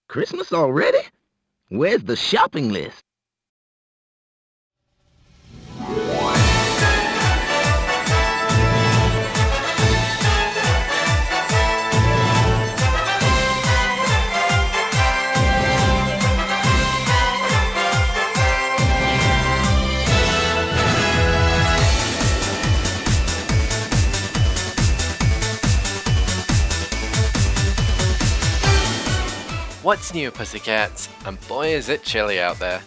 Christmas already? Where's the shopping list? What's new, pussycats? And boy is it chilly out there.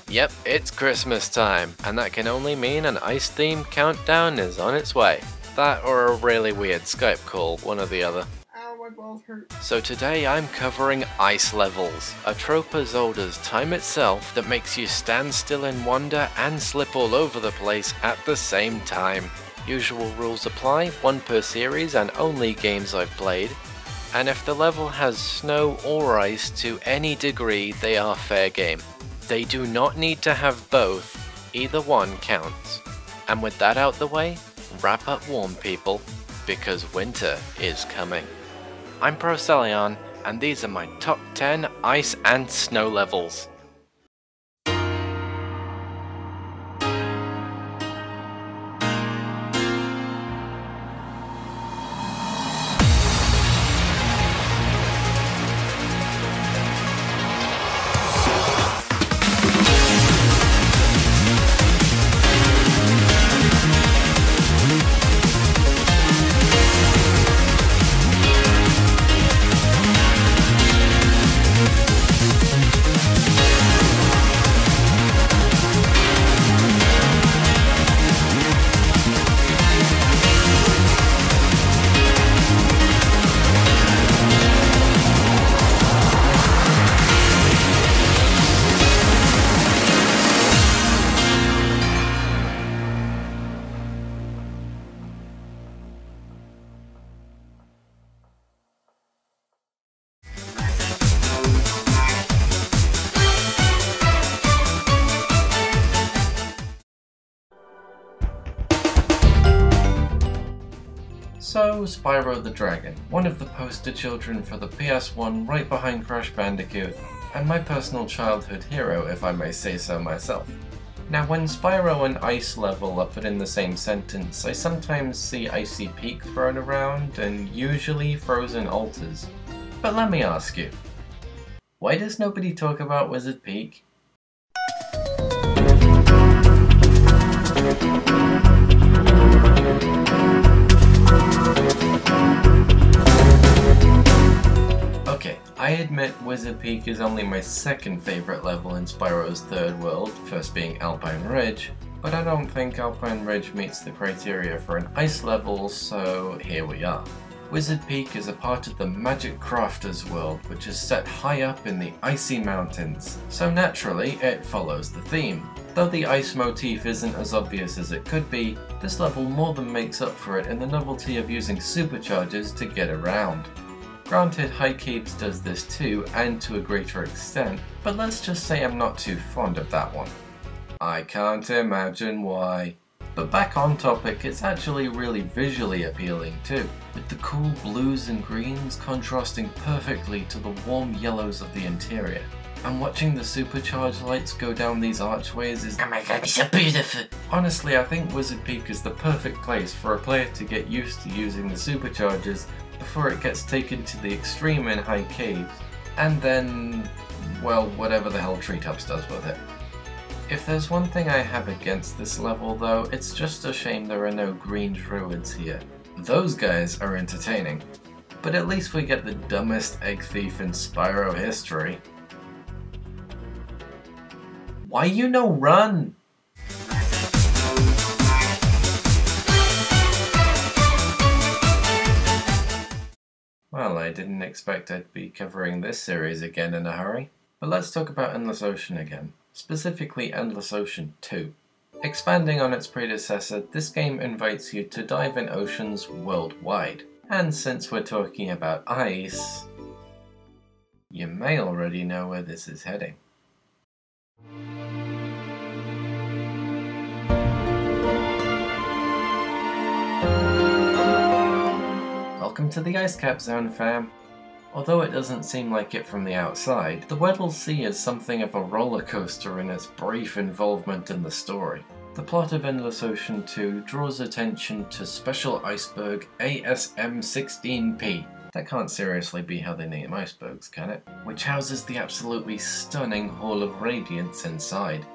Yep, it's Christmas time, and that can only mean an ice-themed countdown is on its way. That or a really weird Skype call, one or the other. Ow, my balls hurt. So today I'm covering ice levels, a trope as old as time itself that makes you stand still in wonder and slip all over the place at the same time. Usual rules apply, one per series and only games I've played. And if the level has snow or ice to any degree, they are fair game. They do not need to have both, either one counts. And with that out the way, wrap up warm people, because winter is coming. I'm Proceleon, and these are my top 10 ice and snow levels. So, Spyro the Dragon, one of the poster children for the PS1 right behind Crash Bandicoot, and my personal childhood hero if I may say so myself. Now when Spyro and Ice level are put in the same sentence, I sometimes see Icy Peak thrown around and usually frozen altars. But let me ask you, why does nobody talk about Wizard Peak? Okay, I admit Wizard Peak is only my second favourite level in Spyro's third world, first being Alpine Ridge, but I don't think Alpine Ridge meets the criteria for an ice level, so here we are. Wizard Peak is a part of the Magic Crafters world, which is set high up in the icy mountains, so naturally it follows the theme. Though the ice motif isn't as obvious as it could be, this level more than makes up for it in the novelty of using supercharges to get around. Granted, High Caves does this too, and to a greater extent, but let's just say I'm not too fond of that one. I can't imagine why. But back on topic, it's actually really visually appealing too, with the cool blues and greens contrasting perfectly to the warm yellows of the interior. And watching the supercharged lights go down these archways is, oh my god, it's so beautiful! Honestly, I think Wizard Peak is the perfect place for a player to get used to using the superchargers before it gets taken to the extreme in High Caves, and then, well, whatever the hell Treetops does with it. If there's one thing I have against this level though, it's just a shame there are no green druids here. Those guys are entertaining, but at least we get the dumbest egg thief in Spyro history. Why you no run? Well, I didn't expect I'd be covering this series again in a hurry, but let's talk about Endless Ocean again, specifically Endless Ocean 2. Expanding on its predecessor, this game invites you to dive in oceans worldwide, and since we're talking about ice, you may already know where this is heading. to the ice cap zone, fam. Although it doesn't seem like it from the outside, the Weddell Sea is something of a roller coaster in its brief involvement in the story. The plot of Endless Ocean 2 draws attention to Special Iceberg ASM-16P. That can't seriously be how they name icebergs, can it? Which houses the absolutely stunning Hall of Radiance inside.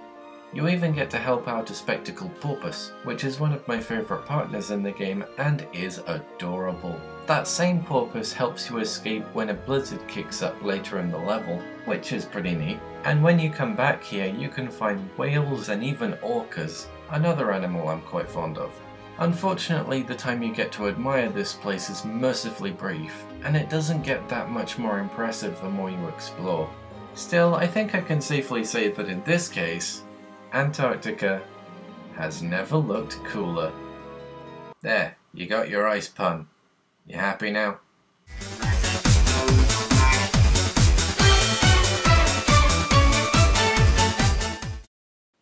You even get to help out a spectacled porpoise, which is one of my favourite partners in the game and is adorable. That same porpoise helps you escape when a blizzard kicks up later in the level, which is pretty neat. And when you come back here, you can find whales and even orcas, another animal I'm quite fond of. Unfortunately, the time you get to admire this place is mercifully brief, and it doesn't get that much more impressive the more you explore. Still, I think I can safely say that in this case, Antarctica has never looked cooler. There, you got your ice pun. You happy now?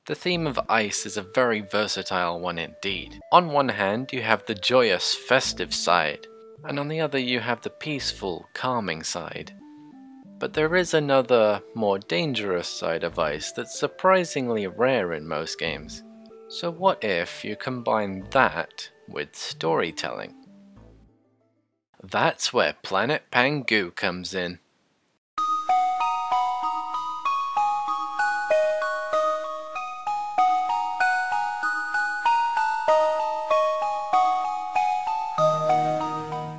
The theme of ice is a very versatile one indeed. On one hand, you have the joyous, festive side, and on the other you have the peaceful, calming side. But there is another, more dangerous side of ice that's surprisingly rare in most games. So what if you combine that with storytelling? That's where Planet Pangu comes in.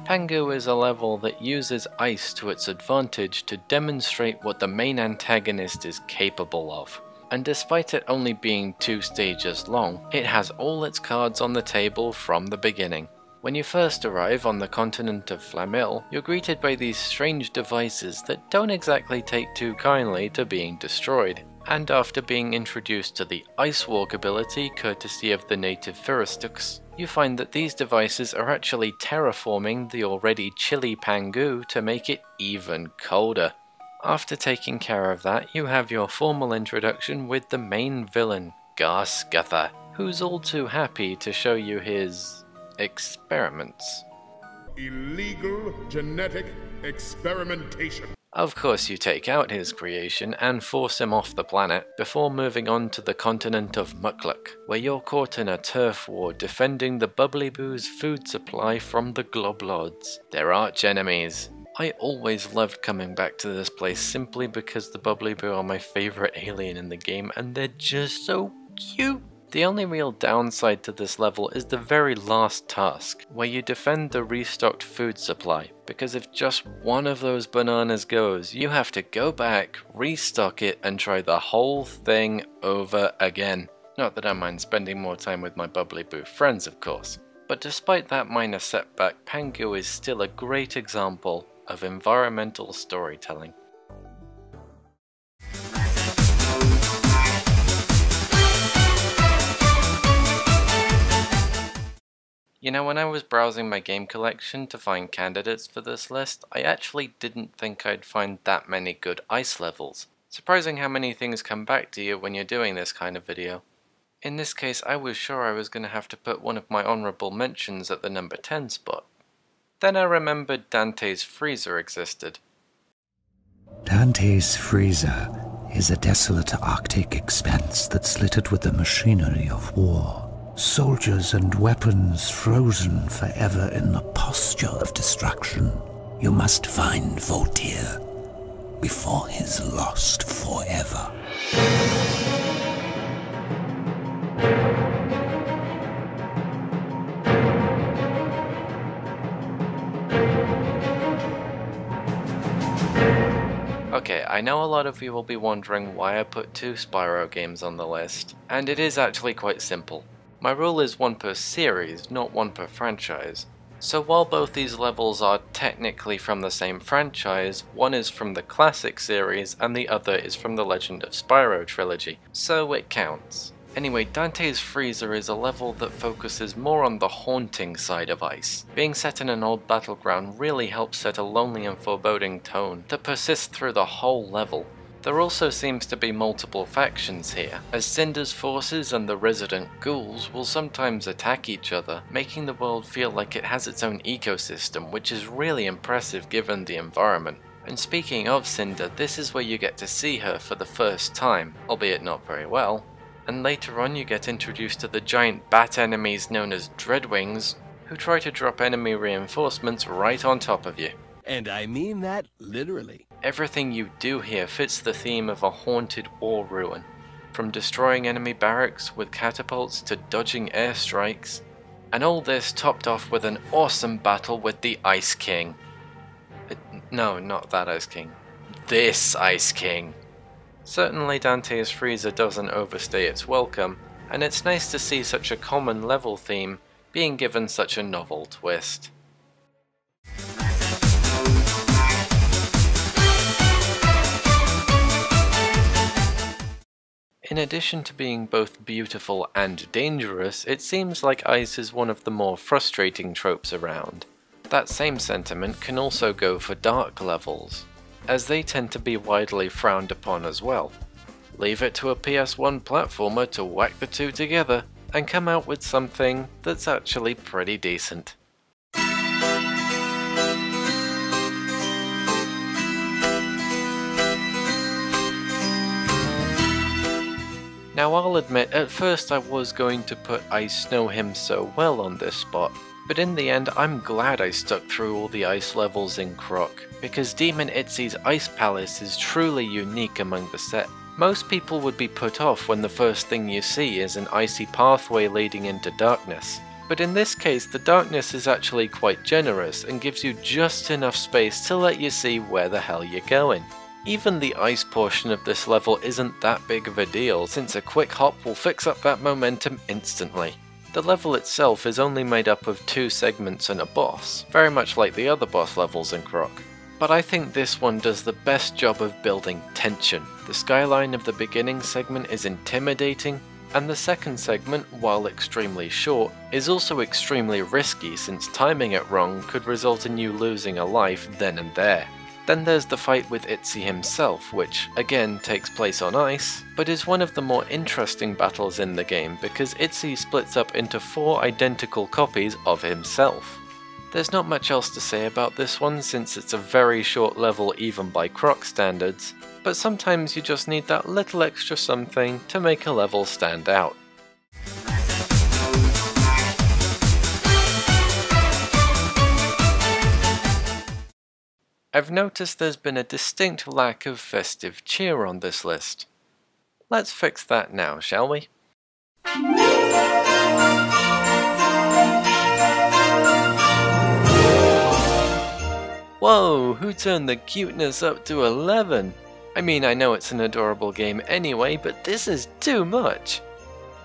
Pangu is a level that uses ice to its advantage to demonstrate what the main antagonist is capable of. And despite it only being 2 stages long, it has all its cards on the table from the beginning. When you first arrive on the continent of Flamil, you're greeted by these strange devices that don't exactly take too kindly to being destroyed. And after being introduced to the Ice Walk ability courtesy of the native Firistux, you find that these devices are actually terraforming the already chilly Pangu to make it even colder. After taking care of that, you have your formal introduction with the main villain, Garskutha, who's all too happy to show you his experiments. Illegal genetic experimentation. Of course, you take out his creation and force him off the planet before moving on to the continent of Mukluk, where you're caught in a turf war defending the Bubbly Boo's food supply from the Globlords, their arch enemies. I always loved coming back to this place simply because the Bubbly Boo are my favourite alien in the game and they're just so cute. The only real downside to this level is the very last task, where you defend the restocked food supply, because if just one of those bananas goes, you have to go back, restock it, and try the whole thing over again. Not that I mind spending more time with my Bubbly Boo friends, of course. But despite that minor setback, Pangu is still a great example of environmental storytelling. You know, when I was browsing my game collection to find candidates for this list, I actually didn't think I'd find that many good ice levels. Surprising how many things come back to you when you're doing this kind of video. In this case, I was sure I was going to have to put one of my honourable mentions at the number 10 spot. Then I remembered Dante's freezer existed. Dante's freezer is a desolate Arctic expanse that's littered with the machinery of war. Soldiers and weapons frozen forever in the posture of destruction. You must find Voltaire before he's lost forever. Okay, I know a lot of you will be wondering why I put 2 Spyro games on the list, and it is actually quite simple. My rule is 1 per series, not 1 per franchise. So while both these levels are technically from the same franchise, one is from the classic series and the other is from the Legend of Spyro trilogy, so it counts. Anyway, Dante's Freezer is a level that focuses more on the haunting side of ice. Being set in an old battleground really helps set a lonely and foreboding tone that persists through the whole level. There also seems to be multiple factions here, as Cinder's forces and the resident ghouls will sometimes attack each other, making the world feel like it has its own ecosystem, which is really impressive given the environment. And speaking of Cinder, this is where you get to see her for the first time, albeit not very well. And later on you get introduced to the giant bat enemies known as Dreadwings, who try to drop enemy reinforcements right on top of you. And I mean that literally. Everything you do here fits the theme of a haunted war ruin. From destroying enemy barracks with catapults to dodging airstrikes. And all this topped off with an awesome battle with the Ice King. No, not that Ice King. This Ice King. Certainly Dante's Frieza doesn't overstay its welcome, and it's nice to see such a common level theme being given such a novel twist. In addition to being both beautiful and dangerous, it seems like ice is one of the more frustrating tropes around. That same sentiment can also go for dark levels, as they tend to be widely frowned upon as well. Leave it to a PS1 platformer to whack the two together and come out with something that's actually pretty decent. Now I'll admit, at first I was going to put Ice Snow him so well on this spot, but in the end I'm glad I stuck through all the ice levels in Croc, because Demon Itzy's Ice Palace is truly unique among the set. Most people would be put off when the first thing you see is an icy pathway leading into darkness, but in this case the darkness is actually quite generous and gives you just enough space to let you see where the hell you're going. Even the ice portion of this level isn't that big of a deal, since a quick hop will fix up that momentum instantly. The level itself is only made up of 2 segments and a boss, very much like the other boss levels in Croc. But I think this one does the best job of building tension. The skyline of the beginning segment is intimidating, and the second segment, while extremely short, is also extremely risky since timing it wrong could result in you losing a life then and there. Then there's the fight with Itsy himself, which again takes place on ice, but is one of the more interesting battles in the game because Itsy splits up into 4 identical copies of himself. There's not much else to say about this one since it's a very short level even by Croc standards, but sometimes you just need that little extra something to make a level stand out. I've noticed there's been a distinct lack of festive cheer on this list. Let's fix that now, shall we? Whoa, who turned the cuteness up to 11? I mean, I know it's an adorable game anyway, but this is too much.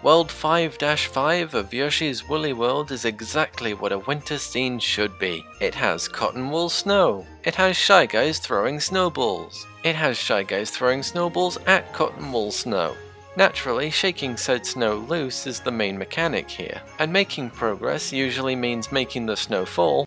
World 5-5 of Yoshi's Woolly World is exactly what a winter scene should be. It has cotton wool snow. It has Shy Guys throwing snowballs. It has Shy Guys throwing snowballs at cotton wool snow. Naturally, shaking said snow loose is the main mechanic here, and making progress usually means making the snow fall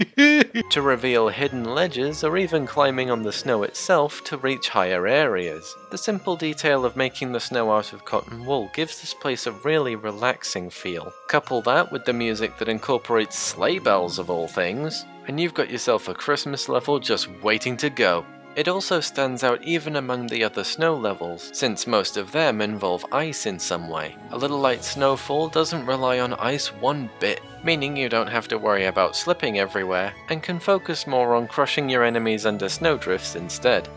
to reveal hidden ledges or even climbing on the snow itself to reach higher areas. The simple detail of making the snow out of cotton wool gives this place a really relaxing feel. Couple that with the music that incorporates sleigh bells of all things, and you've got yourself a Christmas level just waiting to go. It also stands out even among the other snow levels, since most of them involve ice in some way. A Little Light Snowfall doesn't rely on ice one bit, meaning you don't have to worry about slipping everywhere, and can focus more on crushing your enemies under snowdrifts instead.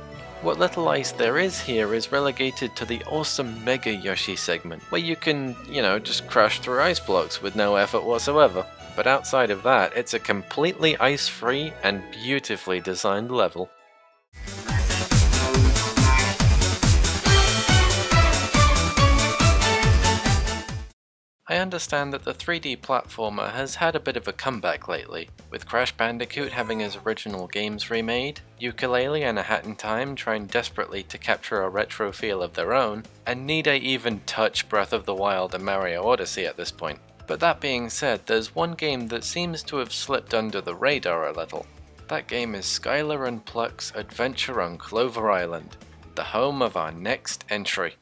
What little ice there is here is relegated to the awesome Mega Yoshi segment, where you can, just crash through ice blocks with no effort whatsoever. But outside of that, it's a completely ice-free and beautifully designed level. I understand that the 3D platformer has had a bit of a comeback lately, with Crash Bandicoot having his original games remade, Yooka-Laylee and A Hat in Time trying desperately to capture a retro feel of their own, and need I even touch Breath of the Wild and Mario Odyssey at this point. But that being said, there's one game that seems to have slipped under the radar a little. That game is Skylar and Pluck's Adventure on Clover Island. the home of our next entry.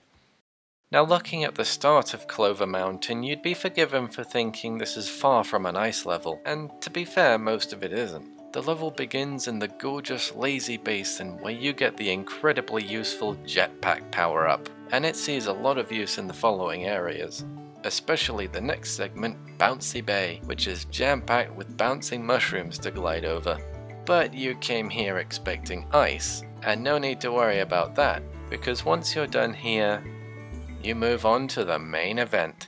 Now, looking at the start of Clover Mountain, you'd be forgiven for thinking this is far from an ice level, and to be fair, most of it isn't. The level begins in the gorgeous Lazy Basin, where you get the incredibly useful jetpack power-up, and it sees a lot of use in the following areas, especially the next segment, Bouncy Bay, which is jam-packed with bouncing mushrooms to glide over. But you came here expecting ice, and no need to worry about that, because once you're done here, you move on to the main event.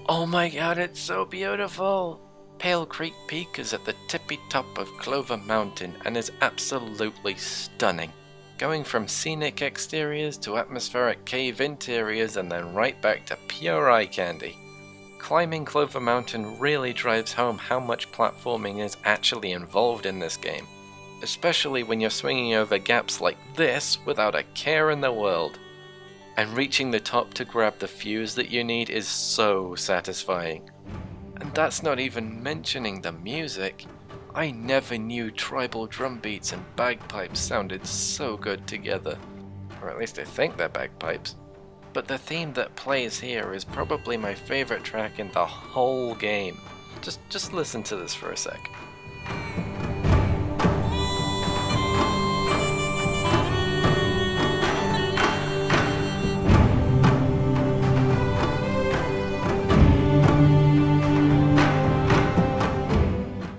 Oh my god, it's so beautiful! Pale Creek Peak is at the tippy top of Clover Mountain and is absolutely stunning. Going from scenic exteriors to atmospheric cave interiors and then right back to pure eye candy. Climbing Clover Mountain really drives home how much platforming is actually involved in this game, especially when you're swinging over gaps like this without a care in the world. And reaching the top to grab the fuse that you need is so satisfying. And that's not even mentioning the music. I never knew tribal drum beats and bagpipes sounded so good together. Or at least I think they're bagpipes. But the theme that plays here is probably my favorite track in the whole game. Just listen to this for a sec.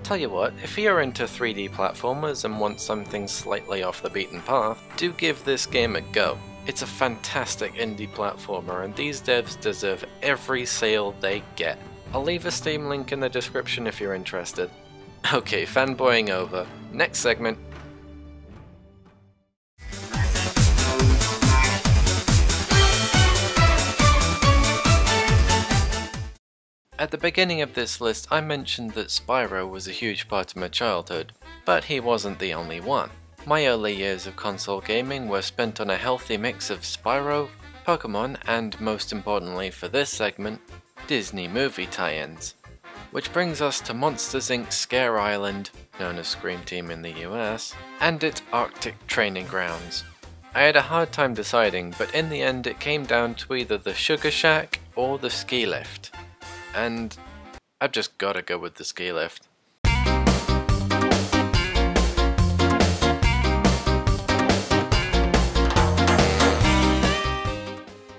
Tell you what, if you're into 3D platformers and want something slightly off the beaten path, do give this game a go. It's a fantastic indie platformer and these devs deserve every sale they get. I'll leave a Steam link in the description if you're interested. Okay, fanboying over. Next segment. At the beginning of this list I mentioned that Spyro was a huge part of my childhood, but he wasn't the only one. My early years of console gaming were spent on a healthy mix of Spyro, Pokemon, and most importantly for this segment, Disney movie tie-ins. Which brings us to Monsters Inc. Scare Island, known as Scream Team in the US, and its Arctic training grounds. I had a hard time deciding, but in the end it came down to either the Sugar Shack or the ski lift. And I've just gotta go with the ski lift.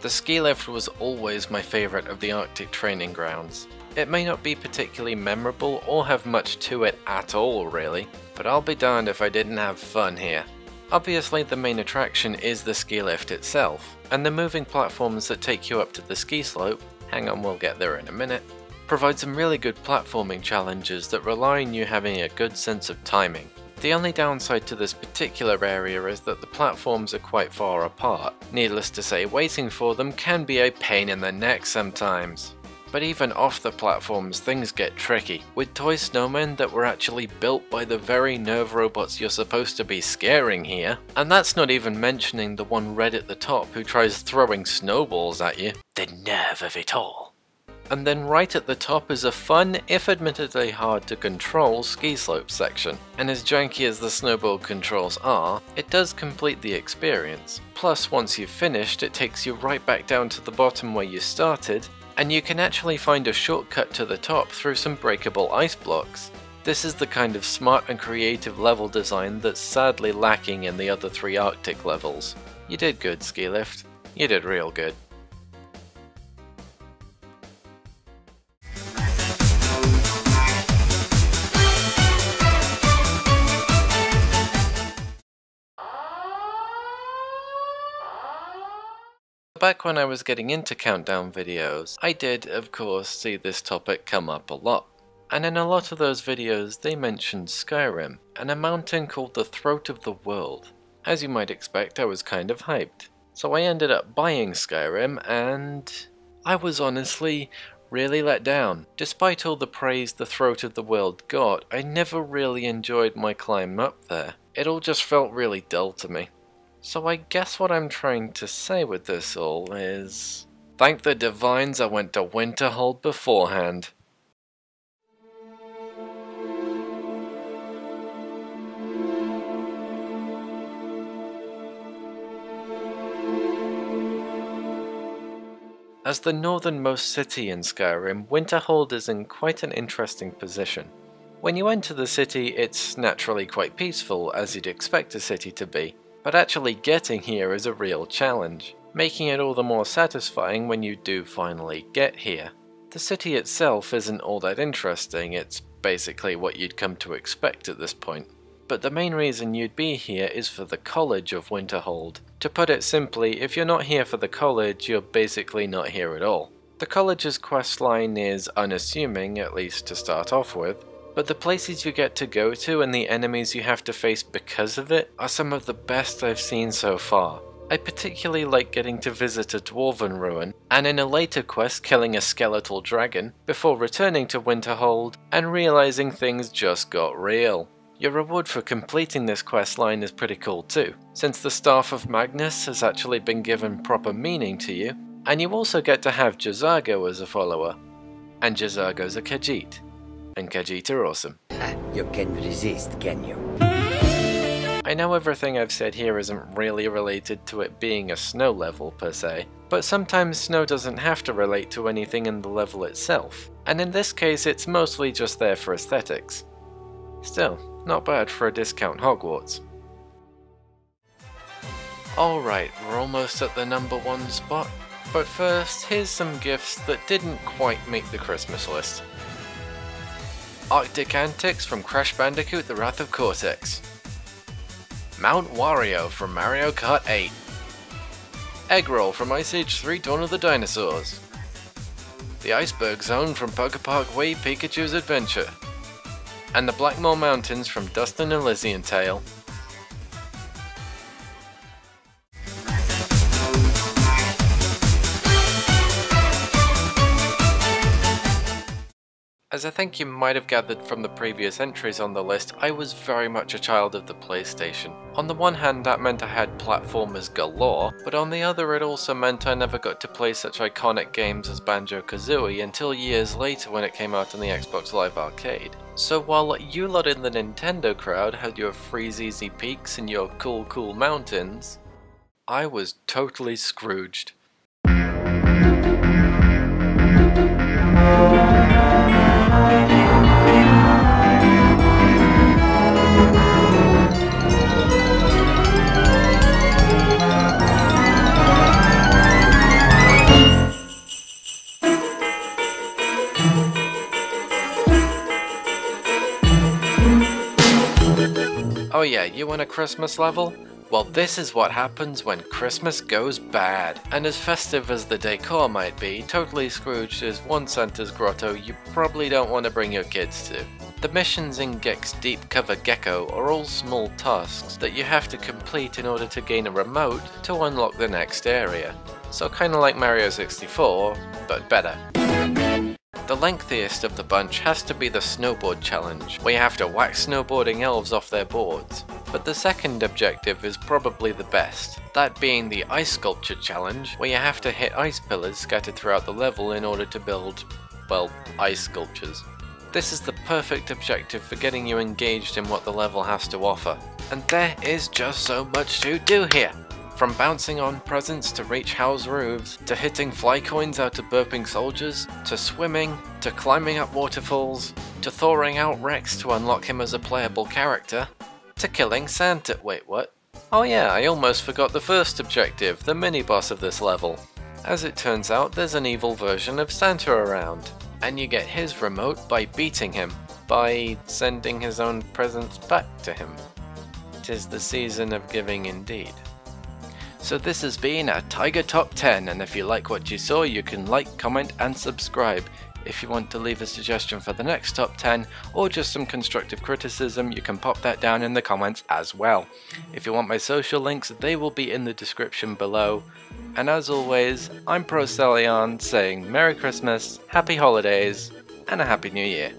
The ski lift was always my favourite of the Arctic training grounds. It may not be particularly memorable or have much to it at all really, but I'll be darned if I didn't have fun here. Obviously the main attraction is the ski lift itself, and the moving platforms that take you up to the ski slope, hang on we'll get there in a minute, provide some really good platforming challenges that rely on you having a good sense of timing. The only downside to this particular area is that the platforms are quite far apart. Needless to say, waiting for them can be a pain in the neck sometimes. But even off the platforms things get tricky, with toy snowmen that were actually built by the very nerve robots you're supposed to be scaring here. And that's not even mentioning the one red at the top who tries throwing snowballs at you. The nerve of it all. And then right at the top is a fun, if admittedly hard to control, ski slope section. And as janky as the snowball controls are, it does complete the experience. Plus once you've finished it takes you right back down to the bottom where you started, and you can actually find a shortcut to the top through some breakable ice blocks. This is the kind of smart and creative level design that's sadly lacking in the other 3 Arctic levels. You did good, ski lift. You did real good. Back when I was getting into countdown videos, I did, of course, see this topic come up a lot. And in a lot of those videos they mentioned Skyrim, and a mountain called the Throat of the World. As you might expect, I was kind of hyped. So I ended up buying Skyrim, and I was honestly really let down. Despite all the praise the Throat of the World got, I never really enjoyed my climb up there. It all just felt really dull to me. So I guess what I'm trying to say with this all is, Thank the divines I went to Winterhold beforehand. As the northernmost city in Skyrim, Winterhold is in quite an interesting position. When you enter the city, it's naturally quite peaceful, as you'd expect a city to be, but actually getting here is a real challenge, making it all the more satisfying when you do finally get here. The city itself isn't all that interesting, it's basically what you'd come to expect at this point. But the main reason you'd be here is for the College of Winterhold. To put it simply, if you're not here for the college, you're basically not here at all. The college's questline is unassuming, at least to start off with, but the places you get to go to and the enemies you have to face because of it are some of the best I've seen so far. I particularly like getting to visit a dwarven ruin, and in a later quest killing a skeletal dragon, before returning to Winterhold and realizing things just got real. Your reward for completing this questline is pretty cool too, since the Staff of Magnus has actually been given proper meaning to you, and you also get to have J'zargo as a follower. And J'zargo's a Khajiit, and Khajiit are awesome. You can resist, can you? I know everything I've said here isn't really related to it being a snow level per se, but sometimes snow doesn't have to relate to anything in the level itself, and in this case it's mostly just there for aesthetics. Still, not bad for a discount Hogwarts. Alright, we're almost at the #1 spot, but first here's some gifts that didn't quite make the Christmas list. Arctic Antics from Crash Bandicoot The Wrath of Cortex. Mount Wario from Mario Kart 8. Egg Roll from Ice Age 3 Dawn of the Dinosaurs. The Iceberg Zone from Poker Park Way Pikachu's Adventure. And the Blackmore Mountains from Dust and Elysian Tale. As I think you might have gathered from the previous entries on the list, I was very much a child of the PlayStation. On the one hand that meant I had platformers galore, but on the other it also meant I never got to play such iconic games as Banjo-Kazooie until years later when it came out on the Xbox Live Arcade. So while you lot in the Nintendo crowd had your freeze-easy peaks and your cool mountains, I was totally Scrooged. Oh yeah, you want a Christmas level? Well, this is what happens when Christmas goes bad. And as festive as the decor might be, Totally Scrooged is one Santa's grotto you probably don't want to bring your kids to. The missions in Gex Deep Cover Gecko are all small tasks that you have to complete in order to gain a remote to unlock the next area. So kinda like Mario 64, but better. The lengthiest of the bunch has to be the Snowboard Challenge, where you have to whack snowboarding elves off their boards. But the second objective is probably the best, that being the Ice Sculpture Challenge, where you have to hit ice pillars scattered throughout the level in order to build, well, ice sculptures. This is the perfect objective for getting you engaged in what the level has to offer. And there is just so much to do here! From bouncing on presents to reach house roofs, to hitting fly coins out of burping soldiers, to swimming, to climbing up waterfalls, to thawing out Rex to unlock him as a playable character, to killing Santa. Wait, what? Oh yeah, I almost forgot the first objective, the mini-boss of this level. As it turns out, there's an evil version of Santa around, and you get his remote by beating him, by sending his own presents back to him. 'Tis the season of giving indeed. So this has been a Tiger Top 10, and if you like what you saw, you can like, comment and subscribe. If you want to leave a suggestion for the next top 10, or just some constructive criticism, you can pop that down in the comments as well. If you want my social links, they will be in the description below. And as always, I'm Proceleon saying Merry Christmas, Happy Holidays, and a Happy New Year.